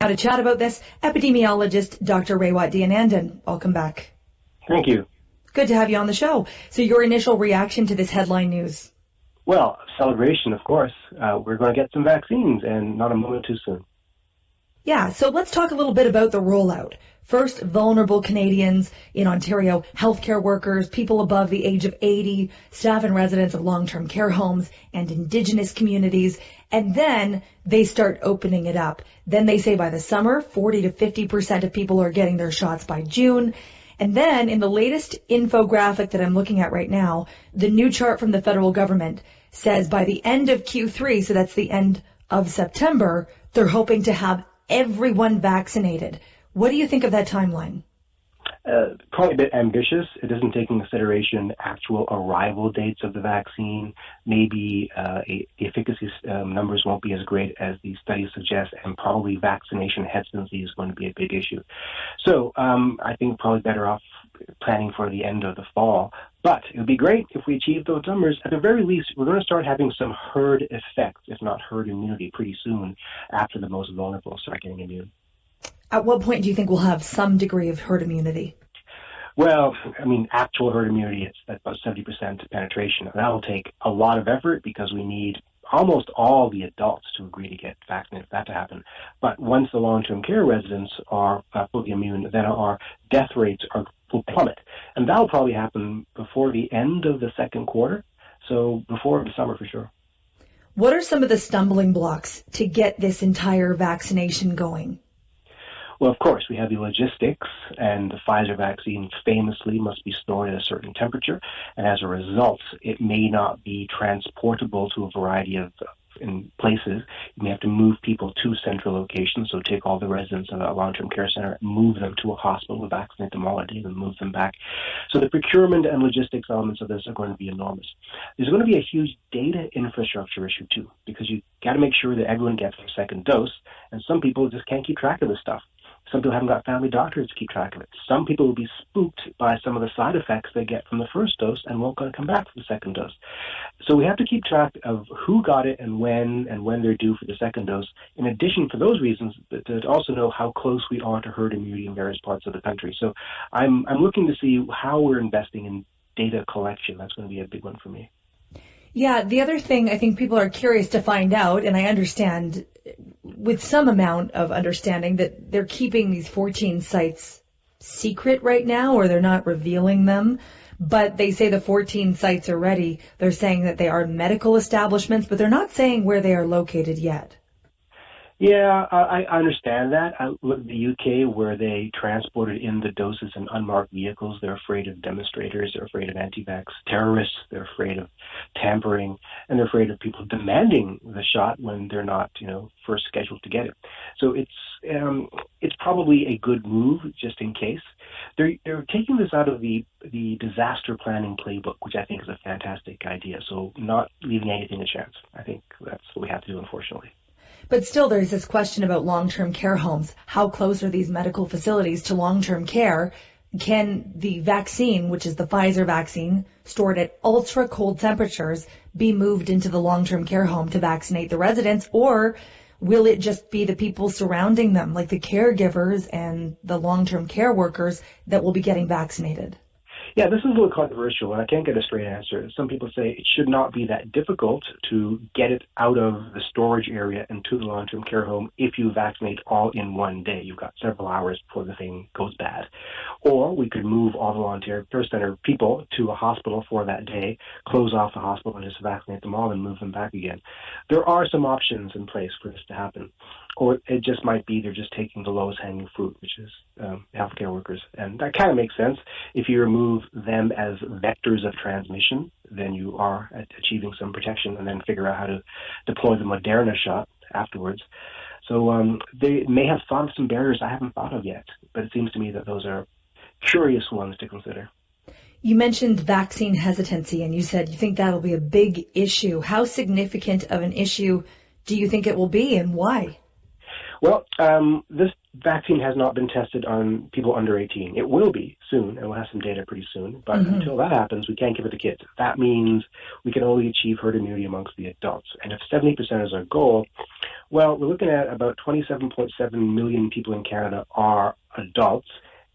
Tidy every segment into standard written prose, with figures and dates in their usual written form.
Now to chat about this, epidemiologist Dr. Raywat Deonandan. Welcome back. Thank you. Good to have you on the show. So your initial reaction to this headline news? Well, celebration, of course. We're going to get some vaccines, and not a moment too soon. Yeah, so let's talk a little bit about the rollout. First, vulnerable Canadians in Ontario, healthcare workers, people above the age of 80, staff and residents of long-term care homes, and Indigenous communities. And then they start opening it up. Then they say by the summer, 40 to 50% of people are getting their shots by June. And then in the latest infographic that I'm looking at right now, the new chart from the federal government says by the end of Q3, so that's the end of September, they're hoping to have everyone vaccinated. What do you think of that timeline? Probably a bit ambitious. It doesn't take into consideration actual arrival dates of the vaccine. Maybe the efficacy numbers won't be as great as the studies suggest, and probably vaccination hesitancy is going to be a big issue. So I think probably better off planning for the end of the fall. But it would be great if we achieve those numbers. At the very least, we're going to start having some herd effects, if not herd immunity, pretty soon after the most vulnerable start getting immune. At what point do you think we'll have some degree of herd immunity? Well, I mean, actual herd immunity, it's about 70% penetration. And that will take a lot of effort because we need almost all the adults to agree to get vaccinated for that to happen. But once the long-term care residents are fully immune, then our death rates will plummet. And that will probably happen before the end of the second quarter, so before the summer for sure. What are some of the stumbling blocks to get this entire vaccination going? Well, of course, we have the logistics, and the Pfizer vaccine famously must be stored at a certain temperature, and as a result, it may not be transportable to a variety of in places. You may have to move people to central locations, so take all the residents of a long-term care center, move them to a hospital, vaccinate them all a day, and move them back. So the procurement and logistics elements of this are going to be enormous. There's going to be a huge data infrastructure issue, too, because you got to make sure that everyone gets their second dose, and some people just can't keep track of this stuff. Some people haven't got family doctors to keep track of it. Some people will be spooked by some of the side effects they get from the first dose and won't come back for the second dose. So we have to keep track of who got it and when they're due for the second dose. In addition, for those reasons, to also know how close we are to herd immunity in various parts of the country. So I'm looking to see how we're investing in data collection. That's going to be a big one for me. Yeah, the other thing I think people are curious to find out, and I understand with some amount of understanding that they're keeping these 14 sites secret right now, or they're not revealing them, but they say the 14 sites are ready. They're saying that they are medical establishments, but they're not saying where they are located yet. Yeah, I understand that. I look at the UK where they transported in the doses in unmarked vehicles. They're afraid of demonstrators. They're afraid of anti-vax terrorists. They're afraid of tampering. And they're afraid of people demanding the shot when they're not, first scheduled to get it. So it's probably a good move just in case. They're taking this out of the disaster planning playbook, which I think is a fantastic idea. So not leaving anything a chance. I think that's what we have to do, unfortunately. But still, there's this question about long-term care homes. How close are these medical facilities to long-term care? Can the vaccine, which is the Pfizer vaccine, stored at ultra-cold temperatures, be moved into the long-term care home to vaccinate the residents? Or will it just be the people surrounding them, like the caregivers and the long-term care workers, that will be getting vaccinated? Yeah, this is a little controversial, and I can't get a straight answer. Some people say it should not be that difficult to get it out of the storage area and to the long-term care home if you vaccinate all in one day. You've got several hours before the thing goes bad. Or we could move all the long-term care center people to a hospital for that day, close off the hospital and just vaccinate them all and move them back again. There are some options in place for this to happen. Or it just might be they're just taking the lowest hanging fruit, which is healthcare workers. And that kind of makes sense. If you remove them as vectors of transmission, then you are achieving some protection, and then figure out how to deploy the Moderna shot afterwards. So they may have thought of some barriers I haven't thought of yet, but it seems to me that those are curious ones to consider. You mentioned vaccine hesitancy, and you said you think that'll be a big issue. How significant of an issue do you think it will be, and why? Well, this vaccine has not been tested on people under 18. It will be soon, and we'll have some data pretty soon. But until that happens, we can't give it to kids. That means we can only achieve herd immunity amongst the adults. And if 70% is our goal, Well, we're looking at about 27.7 million people in Canada are adults,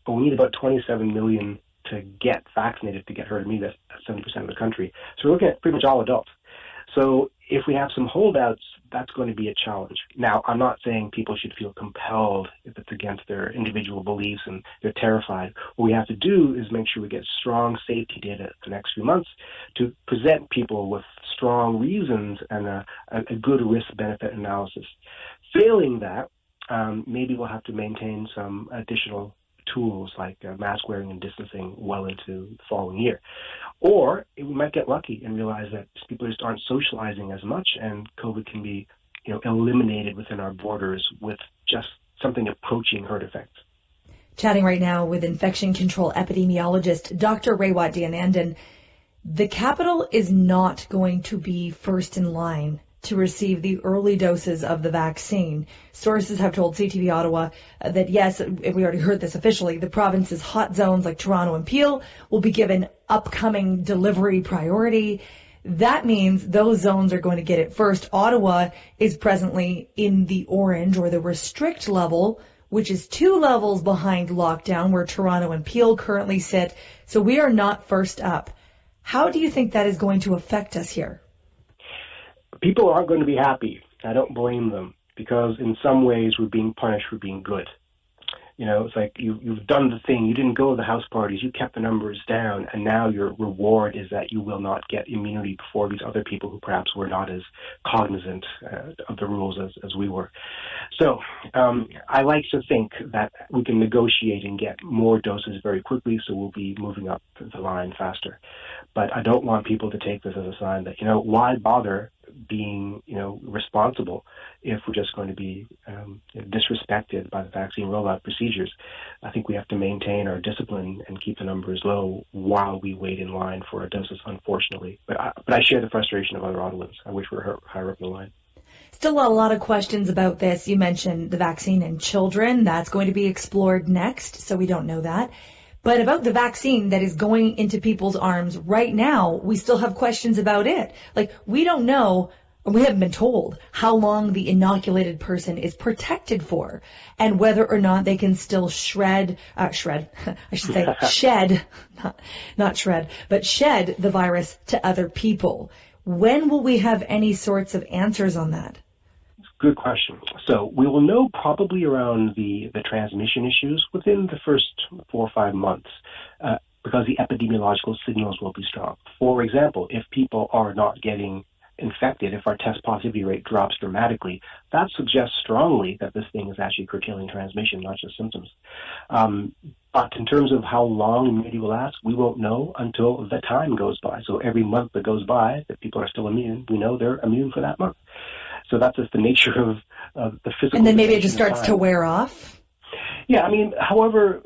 but we need about 27 million to get vaccinated to get herd immunity. That's 70% of the country. So we're looking at pretty much all adults. So if we have some holdouts, that's going to be a challenge. Now, I'm not saying people should feel compelled if it's against their individual beliefs and they're terrified. What we have to do is make sure we get strong safety data the next few months to present people with strong reasons and a good risk-benefit analysis. Failing that, maybe we'll have to maintain some additional tools like mask wearing and distancing well into the following year. Or we might get lucky and realize that people just aren't socializing as much and COVID can be eliminated within our borders with just something approaching herd effects. Chatting right now with infection control epidemiologist Dr. Raywat Deonandan. The capital is not going to be first in line to receive the early doses of the vaccine. Sources have told CTV Ottawa that, yes, we already heard this officially, the province's hot zones like Toronto and Peel will be given upcoming delivery priority. That means those zones are going to get it first. Ottawa is presently in the orange or the restrict level, which is 2 levels behind lockdown where Toronto and Peel currently sit. So we are not first up. How do you think that is going to affect us here? People aren't going to be happy. I don't blame them because in some ways we're being punished for being good. It's like you've done the thing. You didn't go to the house parties. You kept the numbers down, and now your reward is that you will not get immunity before these other people who perhaps were not as cognizant of the rules as we were. So I like to think that we can negotiate and get more doses very quickly, so we'll be moving up the line faster. But I don't want people to take this as a sign that, why bother being, responsible if we're just going to be disrespected by the vaccine rollout procedures. I think we have to maintain our discipline and keep the numbers low while we wait in line for our doses, unfortunately. But I share the frustration of other Ottawans. I wish we were higher up the line. Still a lot of questions about this. You mentioned the vaccine in children. That's going to be explored next, so we don't know that. But about the vaccine that is going into people's arms right now, we still have questions about it. Like, we don't know, or we haven't been told, how long the inoculated person is protected for and whether or not they can still shed, not shred, the virus to other people. When will we have any sorts of answers on that? Good question. So we will know probably around the transmission issues within the first 4 or 5 months because the epidemiological signals will be strong. For example, if people are not getting infected, if our test positivity rate drops dramatically, that suggests strongly that this thing is actually curtailing transmission, not just symptoms. But in terms of how long immunity will last, we won't know until the time goes by. So every month that goes by that people are still immune, we know they're immune for that month. So that's just the nature of the physical. And then maybe it just starts to wear off? Yeah, however,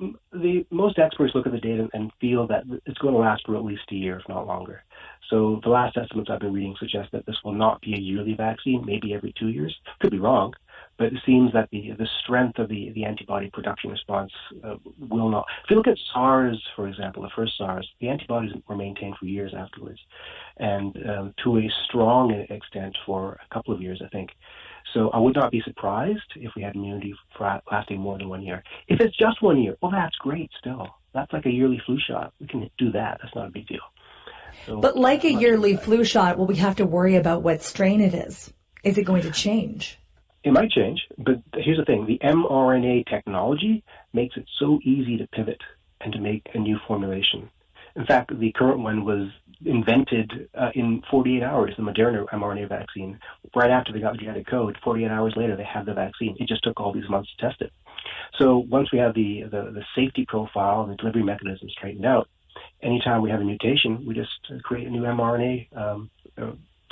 most experts look at the data and feel that it's going to last for at least a year, if not longer. So the last estimates I've been reading suggest that this will not be a yearly vaccine, maybe every 2 years. Could be wrong, but it seems that the strength of the antibody production response will not. If you look at SARS, for example, the first SARS, the antibodies were maintained for years afterwards, and to a strong extent for a couple of years, I think. So I would not be surprised if we had immunity for lasting more than 1 year. If it's just 1 year, well, that's great still. That's like a yearly flu shot. We can do that. That's not a big deal. So, but like a yearly flu shot, will we have to worry about what strain it is? Is it going to change? It might change, but here's the thing. The mRNA technology makes it so easy to pivot and to make a new formulation. In fact, the current one was invented in 48 hours, the Moderna mRNA vaccine. Right after they got the genetic code, 48 hours later, they had the vaccine. It just took all these months to test it. So once we have the safety profile and the delivery mechanism straightened out, anytime we have a mutation, we just create a new mRNA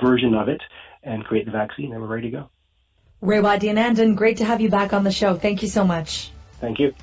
version of it and create the vaccine, and we're ready to go. Raywat Deonandan, great to have you back on the show. Thank you so much. Thank you.